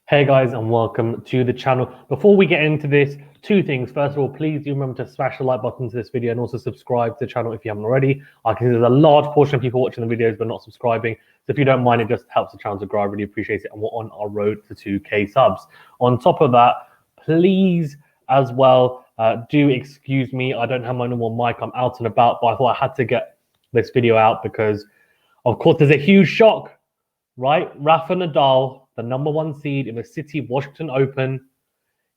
Hey guys, and welcome to the channel. Before we get into this, two things. First of all, please do remember to smash the like button to this video and also subscribe to the channel if you haven't already. I can see there's a large portion of people watching the videos but not subscribing. So if you don't mind, it just helps the channel to grow. I really appreciate it. And we're on our road to 2K subs. On top of that, please as well, do excuse me. I don't have my normal mic. I'm out and about, but I thought I had to get this video out because, of course, there's a huge shock, right? Rafa Nadal, the #1 seed in the Citi Washington Open,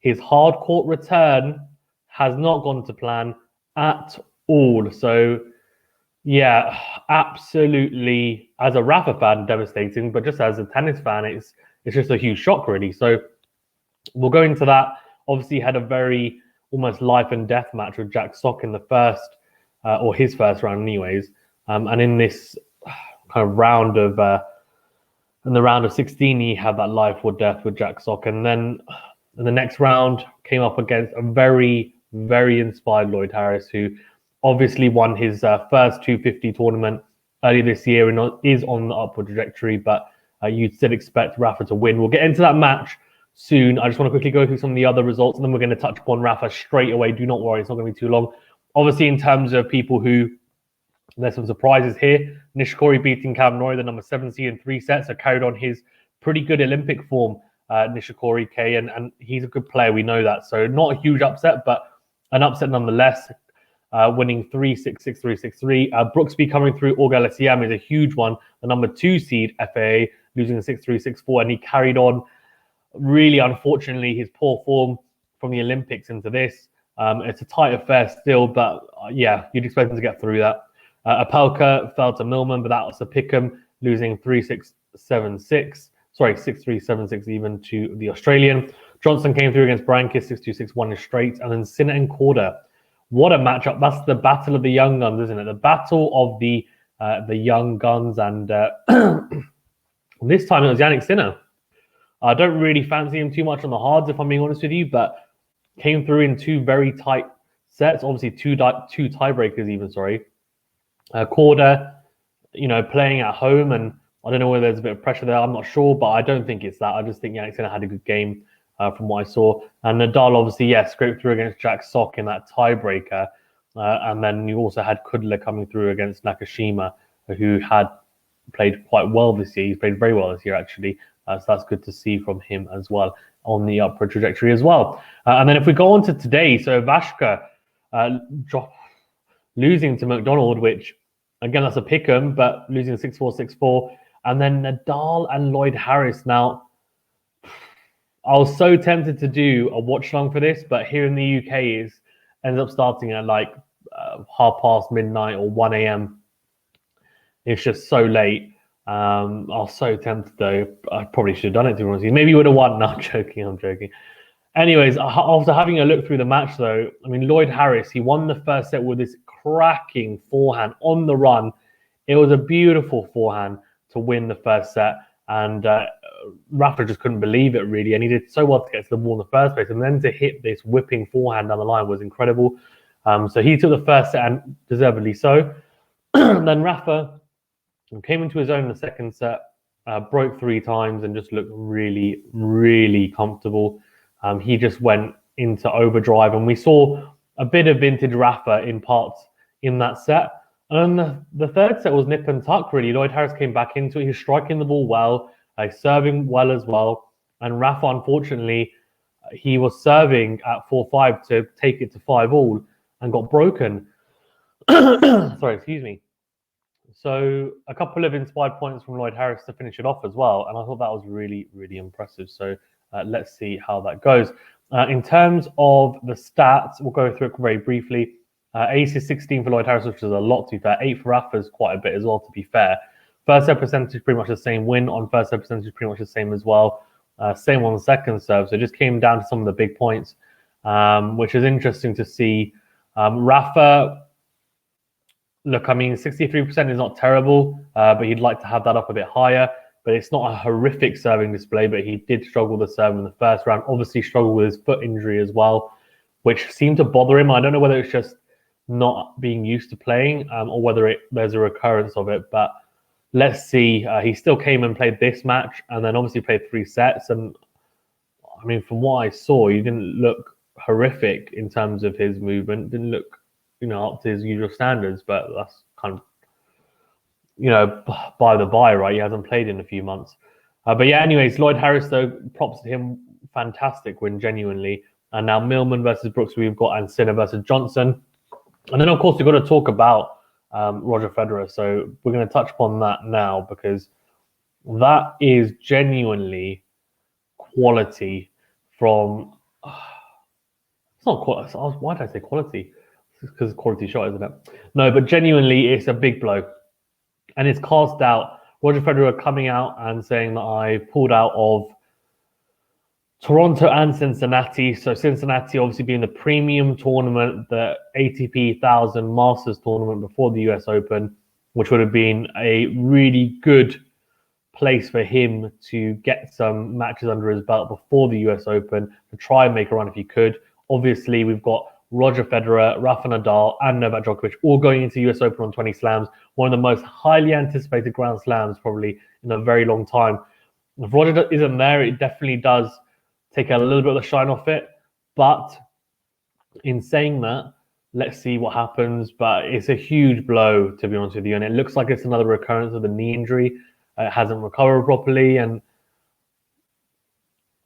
his hard court return has not gone to plan at all. So, yeah, absolutely, as a Rafa fan, devastating. But just as a tennis fan, it's just a huge shock, really. So we'll go into that. Obviously, had a very almost life and death match with Jack Sock in the first, or his first round, anyways. And in this kind of round of in the round of 16, he had that life or death with Jack Sock. And then in the next round, came up against a very, very inspired Lloyds Harris, who obviously won his first 250 tournament earlier this year and is on the upward trajectory. But you'd still expect Rafa to win. We'll get into that match soon. I just want to quickly go through some of the other results, and then we're going to touch upon Rafa straight away. Do not worry, it's not going to be too long. Obviously, in terms of people who, there's some surprises here. Nishikori beating Cam Norrie, the #7 seed in 3 sets, so carried on his pretty good Olympic form, Nishikori K, and he's a good player, we know that. So not a huge upset, but an upset nonetheless, winning 3-6, 6-3, 6-3. Brooksby coming through, Auger Aliassime is a huge one, the #2 seed FAA, losing 6-3, 6-4, and he carried on, really unfortunately, his poor form from the Olympics into this. It's a tight affair still, but yeah, you'd expect him to get through that. Apelka fell to Millman, but that was a pick'em, losing 3-6, 7-6. Sorry, 6-3, 7-6 even to the Australian. Johnson came through against Brankis, 6-2, 6-1 straight. And then Sinner and Korda. What a matchup. That's the battle of the young guns, isn't it? The battle of the young guns. And this time it was Jannik Sinner. I don't really fancy him too much on the hards, if I'm being honest with you, but came through in 2 very tight sets. Obviously, two tiebreakers even, sorry. Korda, playing at home, and I don't know whether there's a bit of pressure there. I'm not sure, but I don't think it's that. I just think Jannik Sinner had a good game from what I saw. And Nadal, obviously, scraped through against Jack Sock in that tiebreaker. And then you also had Kudla coming through against Nakashima, who had played quite well this year. He's played very well this year, actually. So that's good to see from him as well on the upward trajectory as well. And then if we go on to today, so Vashka losing to McDonald, which, again, that's a pick'em, but losing 6-4, 6-4. And then Nadal and Lloyds Harris. Now, I was so tempted to do a watch long for this, but here in the UK, ends up starting at like midnight or 1 a.m. It's just so late. I was so tempted, though. I probably should have done it, to be honest with you. Maybe you would have won. No, I'm joking. Anyways, after having a look through the match, though, I mean, Lloyds Harris, he won the first set with this cracking forehand on the run. It was a beautiful forehand to win the first set, and Rafa just couldn't believe it, really, and he did so well to get to the ball in the first place, and then to hit this whipping forehand down the line was incredible. So he took the first set, and deservedly so. Then Rafa came into his own in the second set, broke 3 times, and just looked really, really comfortable. He just went into overdrive, and we saw a bit of vintage Rafa in parts in that set. And then the third set was nip and tuck, really. Lloyds Harris came back into it. He was striking the ball well, serving well as well. And Rafa, unfortunately, he was serving at 4-5 to take it to 5-all and got broken. Sorry, excuse me. So a couple of inspired points from Lloyds Harris to finish it off as well. And I thought that was really, really impressive. So let's see how that goes. In terms of the stats, we'll go through it very briefly. Ace is 16 for Lloyds Harris, which is a lot, to be fair. 8 for Rafa is quite a bit as well, to be fair. First serve percentage pretty much the same. Win on first serve percentage pretty much the same as well. Same on the second serve. So it just came down to some of the big points, which is interesting to see. Rafa, look, I mean, 63% is not terrible, but he'd like to have that up a bit higher. But it's not a horrific serving display, but he did struggle to serve in the first round. Obviously struggled with his foot injury as well, which seemed to bother him. I don't know whether it's just not being used to playing or whether there's a recurrence of it, but let's see. He still came and played this match and then obviously played 3 sets, and I mean, from what I saw, he didn't look horrific in terms of his movement. Didn't look, up to his usual standards. But that's kind of, by the by, right? He hasn't played in a few months. But yeah, anyways, Lloyd Harris, though, props to him. Fantastic win, genuinely. And now Millman versus Brooks, we've got, and Sinner versus Johnson. And then, of course, we've got to talk about Roger Federer. So we're going to touch upon that now, because that is genuinely quality from... it's not quality. Why did I say quality? It's because QualityShot, isn't it? No, but genuinely, it's a big blow. And it's cast doubt. Roger Federer coming out and saying that I pulled out of Toronto and Cincinnati. So Cincinnati obviously being the premium tournament, the ATP 1000 Masters tournament before the US Open, which would have been a really good place for him to get some matches under his belt before the US Open, to try and make a run if he could. Obviously, we've got Roger Federer, Rafa Nadal, and Novak Djokovic all going into the US Open on 20 slams, one of the most highly anticipated Grand Slams probably in a very long time. If Roger isn't there, it definitely does take a little bit of the shine off it. But in saying that, let's see what happens. But it's a huge blow, to be honest with you. And it looks like it's another recurrence of the knee injury. It hasn't recovered properly. And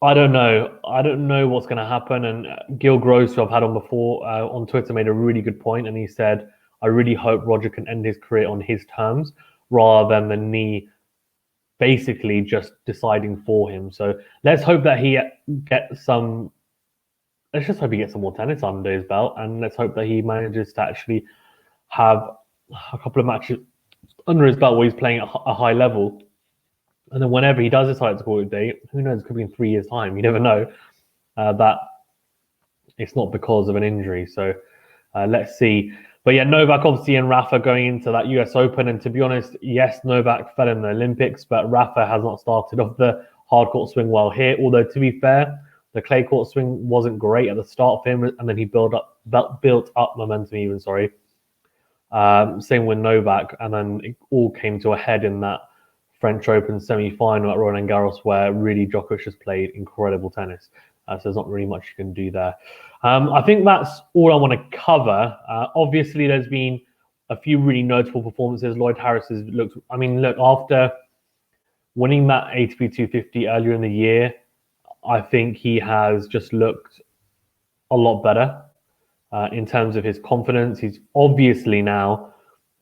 I don't know. I don't know what's going to happen. And Gil Gross, who I've had on before, on Twitter, made a really good point. And he said, I really hope Roger can end his career on his terms rather than the knee basically just deciding for him. So let's hope that he gets some... Let's just hope he gets some more tennis under his belt. And let's hope that he manages to actually have a couple of matches under his belt where he's playing at a high level. And then whenever he does decide to call it a day, who knows, it could be in 3 years' time. You never know that it's not because of an injury. So let's see. But yeah, Novak obviously and Rafa going into that US Open. And to be honest, yes, Novak fell in the Olympics, but Rafa has not started off the hard court swing well here. Although, to be fair, the clay court swing wasn't great at the start for him. And then he built up momentum even, same with Novak. And then it all came to a head in that French Open semi-final at Roland Garros, where really Djokovic has played incredible tennis. So there's not really much you can do there. I think that's all I want to cover. Obviously, there's been a few really notable performances. Lloyd Harris has looked... I mean, look, after winning that ATP 250 earlier in the year, I think he has just looked a lot better in terms of his confidence. He's obviously now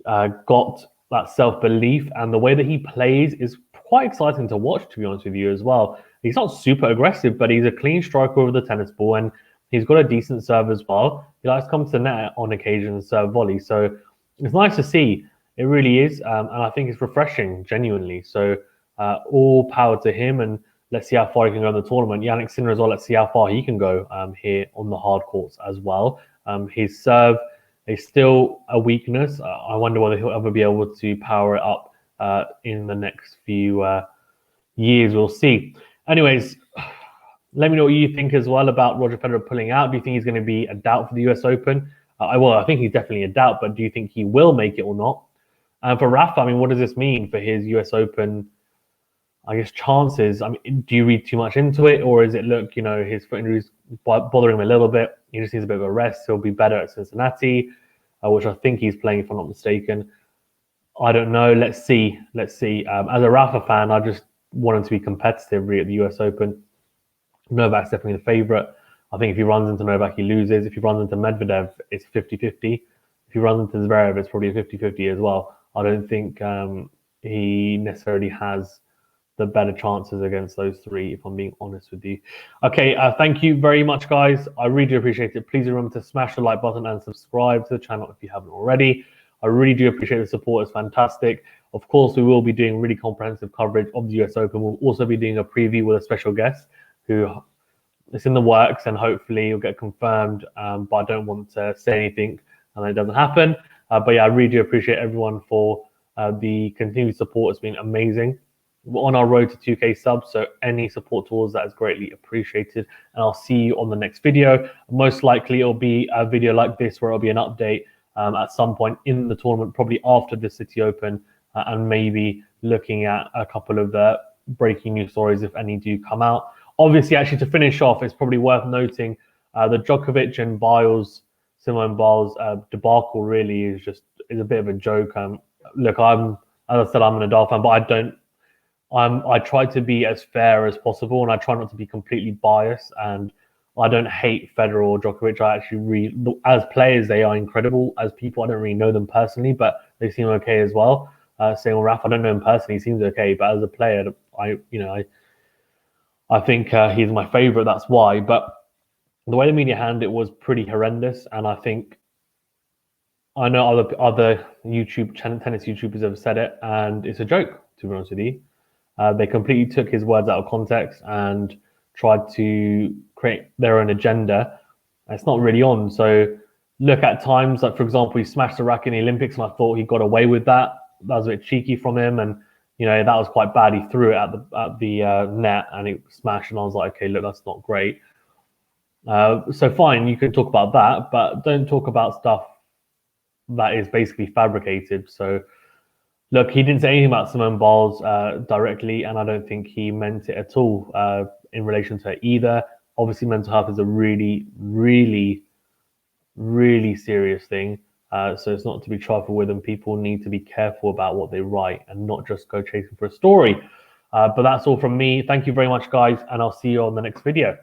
got that self-belief, and the way that he plays is quite exciting to watch, to be honest with you, as well. He's not super aggressive, but he's a clean striker over the tennis ball, and he's got a decent serve as well. He likes to come to the net on occasion and serve volley. So it's nice to see. It really is. And I think it's refreshing, genuinely. So all power to him, and let's see how far he can go in the tournament. Yannick Sinner as well, let's see how far he can go here on the hard courts as well. His serve is still a weakness. I wonder whether he'll ever be able to power it up in the next few years. We'll see. Anyways, let me know what you think as well about Roger Federer pulling out. Do you think he's going to be a doubt for the US Open? I think he's definitely a doubt, but do you think he will make it or not? And for Rafa, I mean, what does this mean for his US Open, I guess, chances? I mean, do you read too much into it, or is it, look, his foot injuries bothering him a little bit? He just needs a bit of a rest. He'll be better at Cincinnati, which I think he's playing, if I'm not mistaken. I don't know. Let's see. As a Rafa fan, I just want him to be competitive really at the US Open. Novak's definitely the favourite. I think if he runs into Novak, he loses. If he runs into Medvedev, it's 50-50. If he runs into Zverev, it's probably a 50-50 as well. I don't think he necessarily has the better chances against those three, if I'm being honest with you. Okay, thank you very much, guys. I really do appreciate it. Please remember to smash the like button and subscribe to the channel if you haven't already. I really do appreciate the support. It's fantastic. Of course, we will be doing really comprehensive coverage of the US Open. We'll also be doing a preview with a special guest who is in the works, and hopefully it'll get confirmed, but I don't want to say anything and it doesn't happen. But yeah, I really do appreciate everyone for the continued support. It's been amazing. We're on our road to 2K subs, so any support towards that is greatly appreciated. And I'll see you on the next video. Most likely it'll be a video like this, where it'll be an update at some point in the tournament, probably after the Citi Open, and maybe looking at a couple of the breaking news stories, if any do come out. Obviously, actually, to finish off, it's probably worth noting the Djokovic and Simone Biles debacle really is a bit of a joke. Look, as I said, I'm a Nadal fan, but I try to be as fair as possible, and I try not to be completely biased. And I don't hate Federer or Djokovic. I actually as players, they are incredible. As people, I don't really know them personally, but they seem okay as well. Same with Rafa, I don't know him personally. He seems okay, but as a player, I think he's my favorite. That's why. But the way the media handled it was pretty horrendous, and I think I know other tennis YouTubers have said it, and it's a joke, to be honest with you. They completely took his words out of context and tried to create their own agenda. It's not really on. So look, at times, like for example, he smashed the racket in the Olympics, and I thought he got away with that. That was a bit cheeky from him, and that was quite bad. He threw it at the net, and it smashed. And I was like, okay, look, that's not great. So fine, you can talk about that, but don't talk about stuff that is basically fabricated. So look, he didn't say anything about Simone Biles directly, and I don't think he meant it at all in relation to her either. Obviously, mental health is a really, really, really serious thing. So it's not to be trifled with, and people need to be careful about what they write and not just go chasing for a story. But that's all from me. Thank you very much, guys, and I'll see you on the next video.